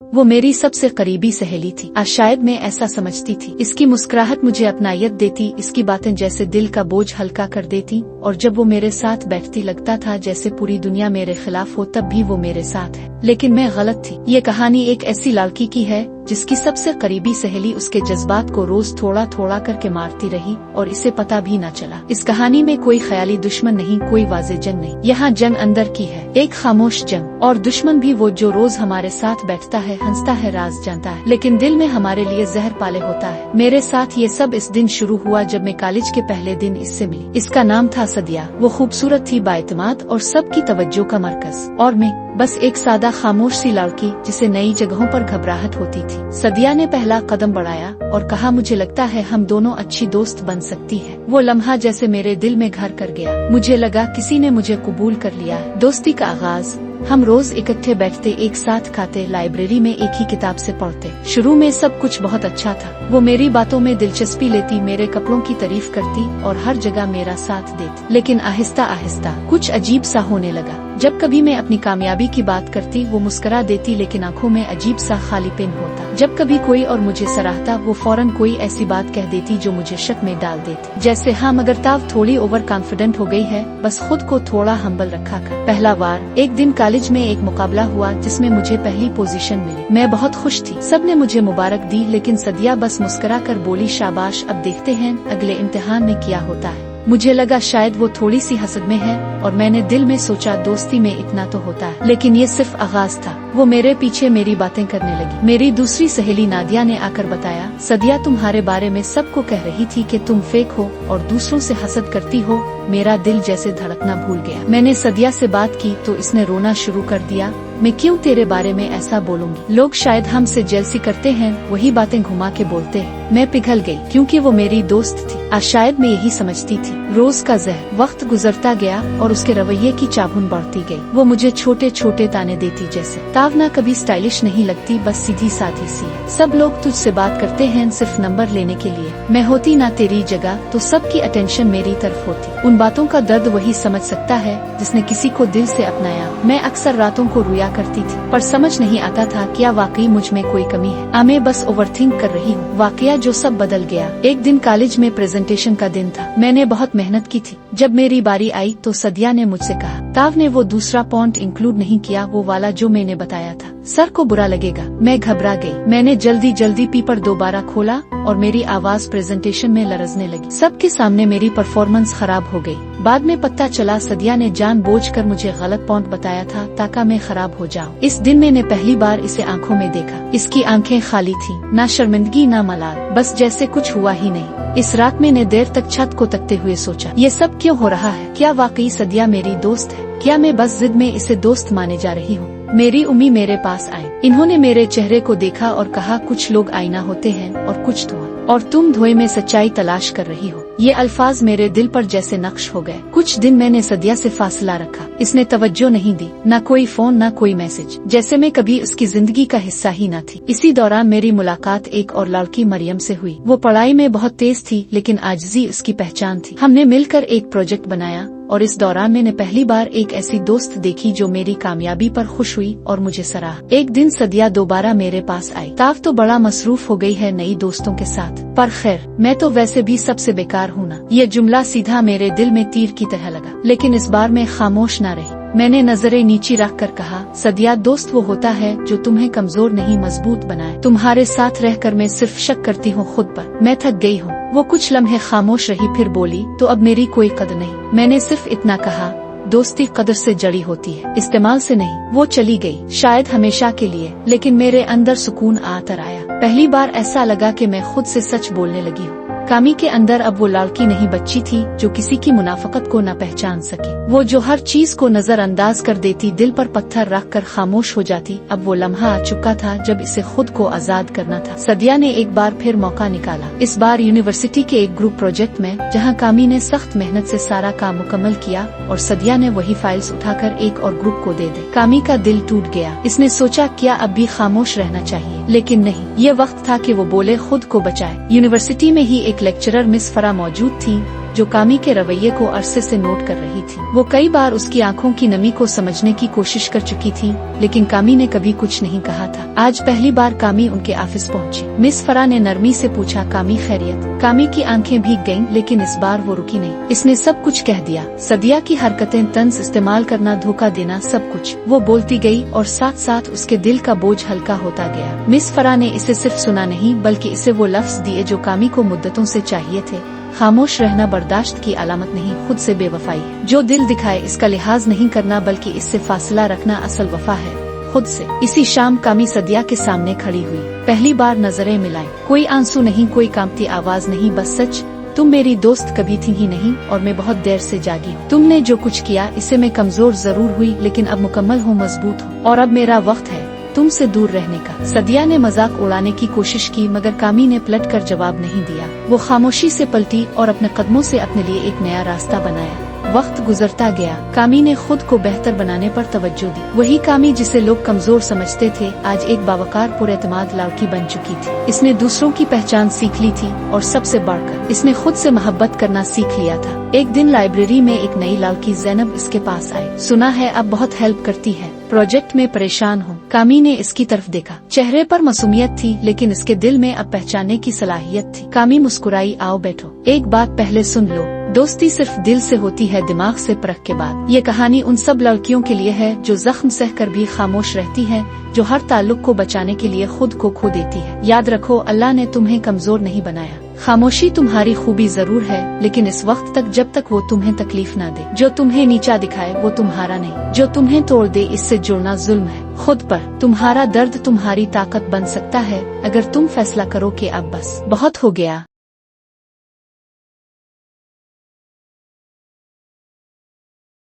वो मेरी सबसे करीबी सहेली थी। आज शायद मैं ऐसा समझती थी। इसकी मुस्कुराहट मुझे अपनायत देती, इसकी बातें जैसे दिल का बोझ हल्का कर देती, और जब वो मेरे साथ बैठती लगता था जैसे पूरी दुनिया मेरे खिलाफ हो, तब भी वो मेरे साथ है। लेकिन मैं गलत थी। ये कहानी एक ऐसी लड़की की है जिसकी सबसे करीबी सहेली उसके जज्बात को रोज थोड़ा थोड़ा करके मारती रही और इसे पता भी न चला। इस कहानी में कोई ख्याली दुश्मन नहीं, कोई वाज़ेह जंग नहीं। यहाँ जंग अंदर की है, एक खामोश जंग, और दुश्मन भी वो जो रोज हमारे साथ बैठता है, हंसता है, राज जानता है, लेकिन दिल में हमारे लिए जहर पाले होता है। मेरे साथ ये सब इस दिन शुरू हुआ जब मैं कॉलेज के पहले दिन इससे मिली। इसका नाम था सदिया। वो खूबसूरत थी, बाएतमाद और सबकी तवज्जो का मरकज, और मैं बस एक सादा खामोश सी लड़की जिसे नई जगहों पर घबराहट होती थी। सदिया ने पहला कदम बढ़ाया और कहा, मुझे लगता है हम दोनों अच्छी दोस्त बन सकती है। वो लम्हा जैसे मेरे दिल में घर कर गया। मुझे लगा किसी ने मुझे कबूल कर लिया है। दोस्ती का आगाज, हम रोज इकट्ठे बैठते, एक साथ खाते, लाइब्रेरी में एक ही किताब से पढ़ते। शुरू में सब कुछ बहुत अच्छा था। वो मेरी बातों में दिलचस्पी लेती, मेरे कपड़ों की तारीफ करती और हर जगह मेरा साथ देती। लेकिन आहिस्ता आहिस्ता कुछ अजीब सा होने लगा। जब कभी मैं अपनी कामयाबी की बात करती, वो मुस्कुरा देती, लेकिन आंखों में अजीब सा खालीपन होता। जब कभी कोई और मुझे सराहता, वो फौरन कोई ऐसी बात कह देती जो मुझे शक में डाल देती, जैसे हाँ मगर ताव थोड़ी ओवर कॉन्फिडेंट हो गई है, बस खुद को थोड़ा हम्बल रखा कर। पहला बार एक दिन कॉलेज में एक मुकाबला हुआ जिसमें मुझे पहली पोजीशन मिली। मैं बहुत खुश थी, सबने मुझे मुबारक दी, लेकिन सदिया बस मुस्कुरा कर बोली, शाबाश, अब देखते हैं अगले इम्तिहान में क्या होता है। मुझे लगा शायद वो थोड़ी सी हसद में है, और मैंने दिल में सोचा दोस्ती में इतना तो होता है। लेकिन ये सिर्फ आगाज था। वो मेरे पीछे मेरी बातें करने लगी। मेरी दूसरी सहेली नादिया ने आकर बताया, सदिया तुम्हारे बारे में सबको कह रही थी कि तुम फेक हो और दूसरों से हसद करती हो। मेरा दिल जैसे धड़कना भूल गया। मैंने सदिया से बात की तो इसने रोना शुरू कर दिया। मैं क्यों तेरे बारे में ऐसा बोलूंगी? लोग शायद हमसे जेलसी करते हैं, वही बातें घुमा के बोलते हैं। मैं पिघल गई क्योंकि वो मेरी दोस्त थी। आज शायद मैं यही समझती थी। रोज का जहर। वक्त गुजरता गया और उसके रवैये की चाभुन बढ़ती गई। वो मुझे छोटे छोटे ताने देती, जैसे तावना कभी स्टाइलिश नहीं लगती, बस सीधी साधी सी है। सब लोग तुझसे बात करते हैं सिर्फ नंबर लेने के लिए। मैं होती ना तेरी जगह तो सबकी अटेंशन मेरी तरफ होती। उन बातों का दर्द वही समझ सकता है जिसने किसी को दिल से अपनाया। मैं अक्सर रातों को रोया करती थी, पर समझ नहीं आता था क्या वाकई मुझ में कोई कमी है, मैं बस ओवरथिंक कर रही हूँ। वाकया जो सब बदल गया। एक दिन कॉलेज में प्रेजेंटेशन का दिन था। मैंने बहुत मेहनत की थी। जब मेरी बारी आई तो सदिया ने मुझसे कहा, ताव ने वो दूसरा पॉइंट इंक्लूड नहीं किया, वो वाला जो मैंने बताया था। सर को बुरा लगेगा। मैं घबरा गई। मैंने जल्दी जल्दी पेपर दोबारा खोला और मेरी आवाज प्रेजेंटेशन में लरजने लगी। सबके सामने मेरी परफॉर्मेंस खराब हो गई। बाद में पता चला सदिया ने जानबूझकर मुझे गलत पॉइंट बताया था ताकि मैं खराब हो जाऊं। इस दिन मैंने पहली बार इसे आंखों में देखा। इसकी आंखें खाली थी, ना शर्मिंदगी ना मलाल, बस जैसे कुछ हुआ ही नहीं। इस रात मैंने देर तक छत को तकते हुए सोचा, ये सब क्यों हो रहा है? क्या वाकई सदिया मेरी दोस्त है? क्या मैं बस जिद में इसे दोस्त माने जा रही हूँ? मेरी उम्मी मेरे पास आई। इन्होंने मेरे चेहरे को देखा और कहा, कुछ लोग आईना होते हैं और कुछ धुआं, और तुम धुएं में सच्चाई तलाश कर रही हो। ये अल्फाज मेरे दिल पर जैसे नक्श हो गए। कुछ दिन मैंने सदिया से फासला रखा। इसने तवज्जो नहीं दी, न कोई फोन न कोई मैसेज, जैसे मैं कभी उसकी जिंदगी का हिस्सा ही न थी। इसी दौरान मेरी मुलाकात एक और लड़की मरियम से हुई। वो पढ़ाई में बहुत तेज थी, लेकिन आजिज़ी उसकी पहचान थी। हमने मिलकर एक प्रोजेक्ट बनाया और इस दौरान मैंने पहली बार एक ऐसी दोस्त देखी जो मेरी कामयाबी पर खुश हुई और मुझे सराहा। एक दिन सदिया दोबारा मेरे पास आई। ताव तो बड़ा मसरूफ हो गई है नई दोस्तों के साथ, पर खैर मैं तो वैसे भी सबसे बेकार हूँ ना। ये जुमला सीधा मेरे दिल में तीर की तरह लगा, लेकिन इस बार मैं खामोश न रही। मैंने नजरें नीची रख कर कहा, सदिया, दोस्त वो होता है जो तुम्हें कमजोर नहीं मजबूत बनाए। तुम्हारे साथ रहकर मैं सिर्फ शक करती हूँ खुद पर। मैं थक गई हूँ। वो कुछ लम्हे खामोश रही, फिर बोली, तो अब मेरी कोई कदर नहीं? मैंने सिर्फ इतना कहा, दोस्ती कदर से जड़ी होती है, इस्तेमाल से नहीं। वो चली गई, शायद हमेशा के लिए, लेकिन मेरे अंदर सुकून आकर आया। पहली बार ऐसा लगा कि मैं खुद से सच बोलने लगी हूँ। कामी के अंदर अब वो लड़की नहीं बच्ची थी जो किसी की मुनाफकत को न पहचान सके। वो जो हर चीज को नजरअंदाज कर देती, दिल पर पत्थर रख कर खामोश हो जाती। अब वो लम्हा आ चुका था जब इसे खुद को आजाद करना था। सदिया ने एक बार फिर मौका निकाला, इस बार यूनिवर्सिटी के एक ग्रुप प्रोजेक्ट में, जहाँ कामी ने सख्त मेहनत से सारा काम मुकम्मल किया और सदिया ने वही फाइल्स उठाकर एक और ग्रुप को दे दी। कामी का दिल टूट गया। इसने सोचा क्या अब भी खामोश रहना चाहिए, लेकिन नहीं, ये वक्त था कि वो बोले, खुद को बचाए। यूनिवर्सिटी में ही एक लेक्चरर मिस फरा मौजूद थी। जो कामी के रवैये को अरसे से नोट कर रही थी। वो कई बार उसकी आंखों की नमी को समझने की कोशिश कर चुकी थी, लेकिन कामी ने कभी कुछ नहीं कहा था। आज पहली बार कामी उनके ऑफिस पहुंची। मिस फरा ने नरमी से पूछा, कामी खैरियत? कामी की आंखें भीग गईं, लेकिन इस बार वो रुकी नहीं। इसने सब कुछ कह दिया, सदिया की हरकतें, तंज इस्तेमाल करना, धोखा देना, सब कुछ। वो बोलती गई और साथ साथ उसके दिल का बोझ हल्का होता गया। मिस फरा ने इसे सिर्फ सुना नहीं, बल्कि इसे वो लफ्ज दिए जो कामी को मुद्दतों से चाहिए थे। खामोश रहना बर्दाश्त की अलामत नहीं, खुद से बेवफाई है। जो दिल दिखाए इसका लिहाज नहीं करना, बल्कि इससे फासला रखना असल वफा है, खुद से। इसी शाम कामी सदिया के सामने खड़ी हुई। पहली बार नजरें मिलाई। कोई आंसू नहीं, कोई कांपती आवाज नहीं, बस सच। तुम मेरी दोस्त कभी थी ही नहीं, और मैं बहुत देर से जागी हूँ। तुमने जो कुछ किया, इससे मैं कमजोर जरूर हुई, लेकिन अब मुकम्मल हूँ, मजबूत हूँ, और अब मेरा वक्त है तुमसे दूर रहने का। सदिया ने मजाक उड़ाने की कोशिश की, मगर कामी ने पलट कर जवाब नहीं दिया। वो खामोशी से पलटी और अपने कदमों से अपने लिए एक नया रास्ता बनाया। वक्त गुजरता गया। कामी ने खुद को बेहतर बनाने पर तवज्जो दी। वही कामी जिसे लोग कमजोर समझते थे, आज एक बावकार पुरएतमाद लड़की बन चुकी थी। इसने दूसरों की पहचान सीख ली थी, और सबसे बढ़कर इसने खुद से मोहब्बत करना सीख लिया था। एक दिन लाइब्रेरी में एक नई लड़की जैनब इसके पास आई। सुना है अब बहुत हेल्प करती है, प्रोजेक्ट में परेशान हूँ। कामी ने इसकी तरफ देखा। चेहरे पर मासूमियत थी, लेकिन इसके दिल में अब पहचानने की सलाहियत थी। कामी मुस्कुराई, आओ बैठो, एक बात पहले सुन लो। दोस्ती सिर्फ दिल से होती है, दिमाग से परख के बाद। ये कहानी उन सब लड़कियों के लिए है जो जख्म सहकर भी खामोश रहती हैं, जो हर ताल्लुक को बचाने के लिए खुद को खो देती है। याद रखो, अल्लाह ने तुम्हें कमजोर नहीं बनाया। खामोशी तुम्हारी खूबी जरूर है, लेकिन इस वक्त तक जब तक वो तुम्हें तकलीफ ना दे। जो तुम्हें नीचा दिखाए वो तुम्हारा नहीं, जो तुम्हें तोड़ दे इससे जुड़ना जुल्म है खुद पर। तुम्हारा दर्द तुम्हारी ताकत बन सकता है, अगर तुम फैसला करो कि अब बस बहुत हो गया।